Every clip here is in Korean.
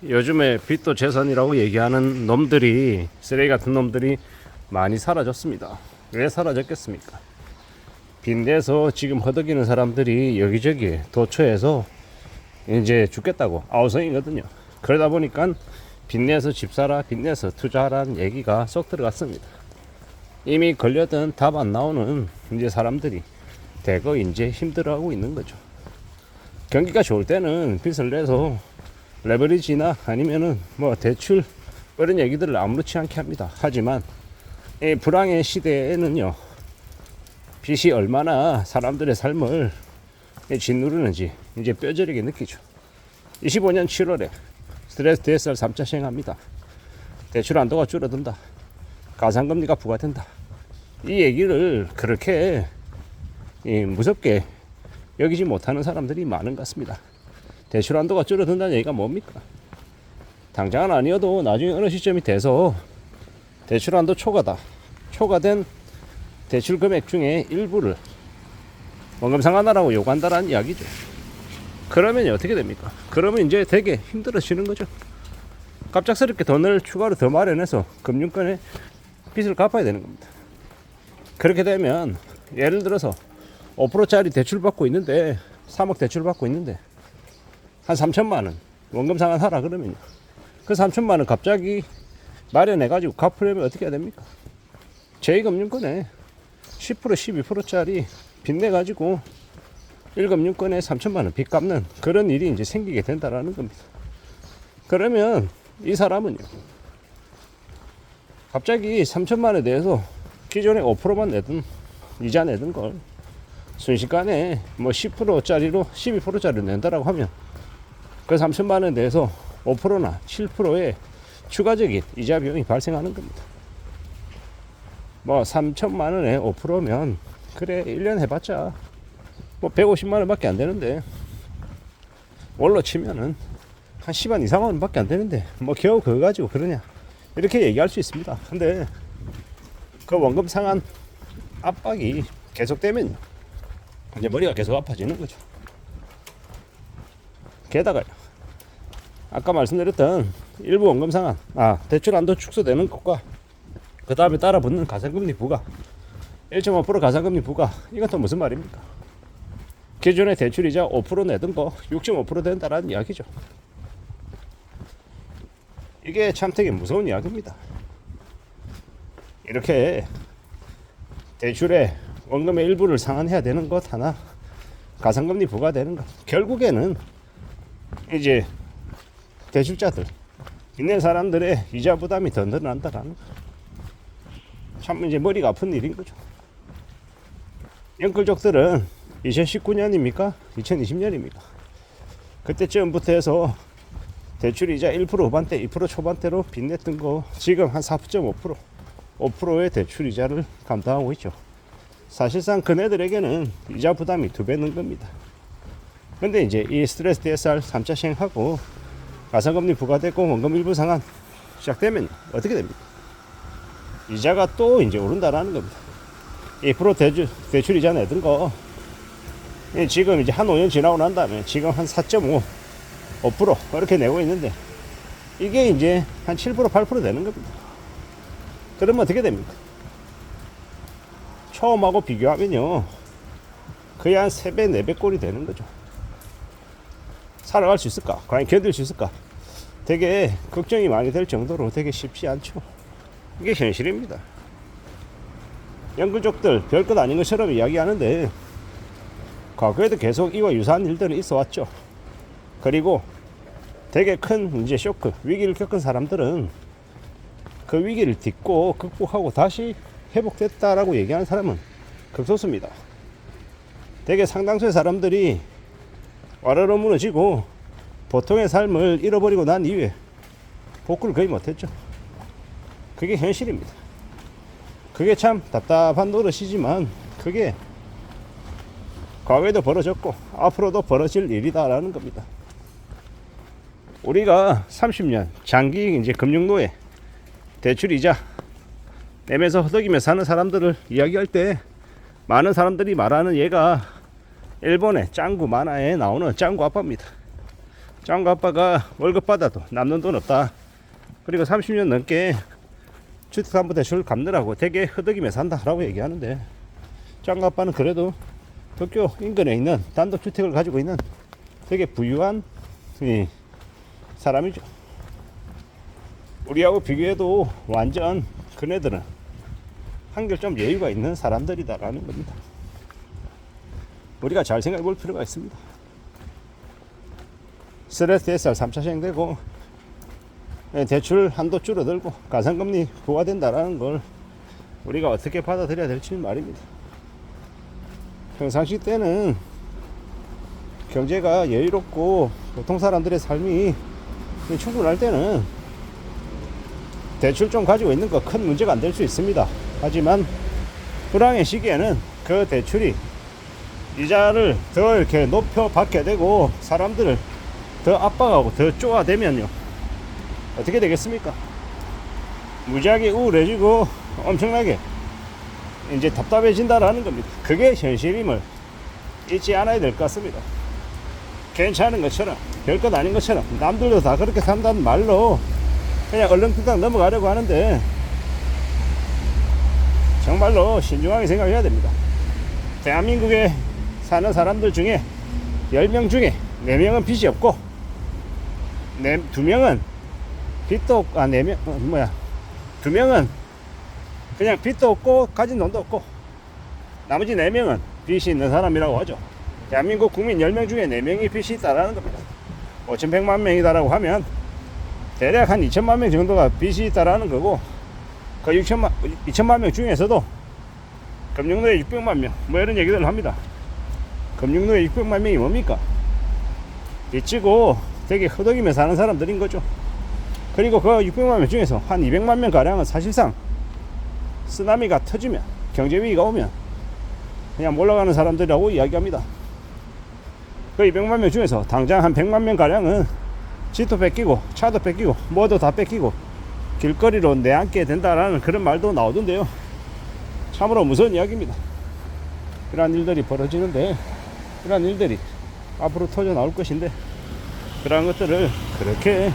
요즘에 빚도 재산이라고 얘기하는 놈들이, 쓰레기 같은 놈들이 많이 사라졌습니다. 왜 사라졌겠습니까? 빚내서 지금 허덕이는 사람들이 여기저기 도처에서 이제 죽겠다고 아우성이거든요. 그러다 보니까 빚내서 집 사라, 빚내서 투자하라는 얘기가 쏙 들어갔습니다. 이미 걸려든 답 안 나오는 이제 사람들이 대거 이제 힘들어하고 있는 거죠. 경기가 좋을 때는 빚을 내서 레버리지나 아니면은 뭐 대출 이런 얘기들을 아무렇지 않게 합니다. 하지만 이 불황의 시대에는요, 빚이 얼마나 사람들의 삶을 짓누르는지 이제 뼈저리게 느끼죠. 25년 7월에 스트레스 DSR 3차 시행합니다. 대출 한도가 줄어든다. 가상금리가 부과된다. 이 얘기를 그렇게 무섭게 여기지 못하는 사람들이 많은 것 같습니다. 대출 한도가 줄어든다는 얘기가 뭡니까? 당장은 아니어도 나중에 어느 시점이 돼서 대출 한도 초과된 대출 금액 중에 일부를 원금 상환하라고 요구한다라는 이야기죠. 그러면 어떻게 됩니까? 그러면 이제 되게 힘들어지는 거죠. 갑작스럽게 돈을 추가로 더 마련해서 금융권에 빚을 갚아야 되는 겁니다. 그렇게 되면 예를 들어서 5%짜리 대출 받고 있는데 3억 대출 받고 있는데 한 3천만 원 원금 상환하라 그러면요, 그 3천만 원 갑자기 마련해 가지고 갚으려면 어떻게 해야 됩니까? 제2금융권에 10% 12%짜리 빚내 가지고 1금융권에 3천만 원 빚 갚는 그런 일이 이제 생기게 된다라는 겁니다. 그러면 이 사람은요, 갑자기 3천만 원에 대해서 기존에 5%만 내든 이자 내던 걸 순식간에 뭐 10%짜리로 12%짜리로 낸다라고 하면 그 3천만 원에 대해서 5%나 7%의 추가적인 이자 비용이 발생하는 겁니다. 뭐 3천만 원에 5%면 그래 1년 해봤자 뭐 150만 원밖에 안 되는데, 월로 치면은 한 10만 2, 3만 원밖에 안 되는데 뭐 겨우 그거 가지고 그러냐, 이렇게 얘기할 수 있습니다. 근데 그 원금 상환 압박이 계속되면 이제 머리가 계속 아파지는 거죠. 게다가 아까 말씀드렸던 일부 원금 상환, 대출 한도 축소되는 것과 그 다음에 따라붙는 가상금리 부과, 1.5% 가상금리 부과, 이건 또 무슨 말입니까? 기존의 대출이자 5% 내던 거 6.5% 된다라는 이야기죠. 이게 참 되게 무서운 이야기입니다. 이렇게 대출에 원금의 일부를 상환해야 되는 것 하나, 가상금리 부과되는 것, 결국에는 이제 대출자들, 있는 사람들의 이자 부담이 더 늘어난다라는 거. 참 이제 머리가 아픈 일인 거죠. 영끌족들은 2019년입니까? 2020년입니까? 그때쯤부터 해서 대출이자 1% 후반대, 2% 초반대로 빚냈던 거 지금 한 4.5%, 5%의 대출이자를 감당하고 있죠. 사실상 그네들에게는 이자 부담이 2배 는 겁니다. 근데 이제 이 스트레스 DSR 3차 시행하고 가상금리 부과되고 원금 일부 상환 시작되면 어떻게 됩니까? 이자가 또 이제 오른다라는 겁니다. 2% 대출 이자 내던 거 지금 이제 한 5년 지나고 난 다음에 지금 한 4.5, 5% 이렇게 내고 있는데 이게 이제 한 7%, 8% 되는 겁니다. 그러면 어떻게 됩니까? 처음하고 비교하면요, 거의 한 3배, 4배 꼴이 되는 거죠. 살아갈 수 있을까? 과연 견딜 수 있을까? 되게 걱정이 많이 될 정도로 되게 쉽지 않죠. 이게 현실입니다. 영끌족들 별것 아닌 것처럼 이야기하는데 과거에도 계속 이와 유사한 일들은 있어 왔죠. 그리고 되게 큰 이제 쇼크, 위기를 겪은 사람들은 그 위기를 딛고 극복하고 다시 회복됐다라고 얘기하는 사람은 극소수입니다. 되게 상당수의 사람들이 와르르 무너지고 보통의 삶을 잃어버리고 난 이후에 복구를 거의 못했죠. 그게 현실입니다. 그게 참 답답한 노릇이지만 그게 과거에도 벌어졌고 앞으로도 벌어질 일이다라는 겁니다. 우리가 30년 장기 이제 금융노예, 대출이자 내면서 허덕이며 사는 사람들을 이야기할 때 많은 사람들이 말하는 얘가 일본의 짱구 만화에 나오는 짱구 아빠입니다. 짱구 아빠가 월급 받아도 남는 돈 없다. 그리고 30년 넘게 주택담보대출 갚느라고 되게 허덕이며 산다라고 얘기하는데, 짱구 아빠는 그래도 도쿄 인근에 있는 단독주택을 가지고 있는 되게 부유한 사람이죠. 우리하고 비교해도 완전 그네들은 한결 좀 여유가 있는 사람들이다라는 겁니다. 우리가 잘 생각해 볼 필요가 있습니다. 스트레스 DSR 3차 시행되고 대출 한도 줄어들고 가상금리 부과된다라는 걸 우리가 어떻게 받아들여야 될지 말입니다. 평상시 때는 경제가 여유롭고 보통 사람들의 삶이 충분할 때는 대출 좀 가지고 있는 거 큰 문제가 안 될 수 있습니다. 하지만 불황의 시기에는 그 대출이 이자를 더 이렇게 높여 받게 되고 사람들을 더 압박하고 더 쪼아대면요, 어떻게 되겠습니까? 무지하게 우울해지고 엄청나게 이제 답답해진다라는 겁니다. 그게 현실임을 잊지 않아야 될 것 같습니다. 괜찮은 것처럼, 별것 아닌 것처럼, 남들도 다 그렇게 산다는 말로 그냥 얼렁뚱땅 넘어가려고 하는데, 정말로 신중하게 생각해야 됩니다. 대한민국에 사는 사람들 중에 10명 중에 4명은 빚이 없고 2명은 빚도 없고, 2명은 그냥 빚도 없고 가진 돈도 없고, 나머지 4명은 빚이 있는 사람이라고 하죠. 대한민국 국민 10명 중에 4명이 빚이 있다라는 겁니다. 5,100만 명이다라고 하면 대략 한 2천만 명 정도가 빚이 있다라는 거고, 그 2천만 명 중에서도 금융노예 600만 명, 뭐 이런 얘기들을 합니다. 금융노예 600만 명이 뭡니까? 빚지고 되게 허덕이며 사는 사람들인 거죠. 그리고 그 600만 명 중에서 한 200만 명 가량은 사실상 쓰나미가 터지면, 경제위기가 오면 그냥 몰아가는 사람들이라고 이야기합니다. 그 200만 명 중에서 당장 한 100만 명 가량은 집도 뺏기고 차도 뺏기고 뭐도 다 뺏기고 길거리로 내앉게 된다라는 그런 말도 나오던데요. 참으로 무서운 이야기입니다. 그러한 일들이 벌어지는데, 그러한 일들이 앞으로 터져 나올 것인데, 그러한 것들을 그렇게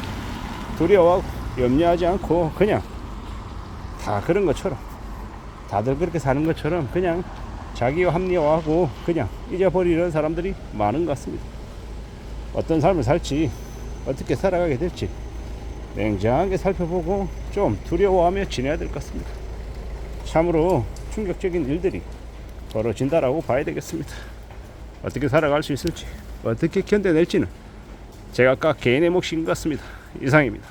두려워하고 염려하지 않고 그냥 다 그런 것처럼, 다들 그렇게 사는 것처럼 그냥 자기와 합리화하고 그냥 잊어버리는 사람들이 많은 것 같습니다. 어떤 삶을 살지, 어떻게 살아가게 될지 냉정하게 살펴보고 좀 두려워하며 지내야 될 것 같습니다. 참으로 충격적인 일들이 벌어진다라고 봐야 되겠습니다. 어떻게 살아갈 수 있을지, 어떻게 견뎌낼지는 제가 각 개인의 몫인 것 같습니다. 이상입니다.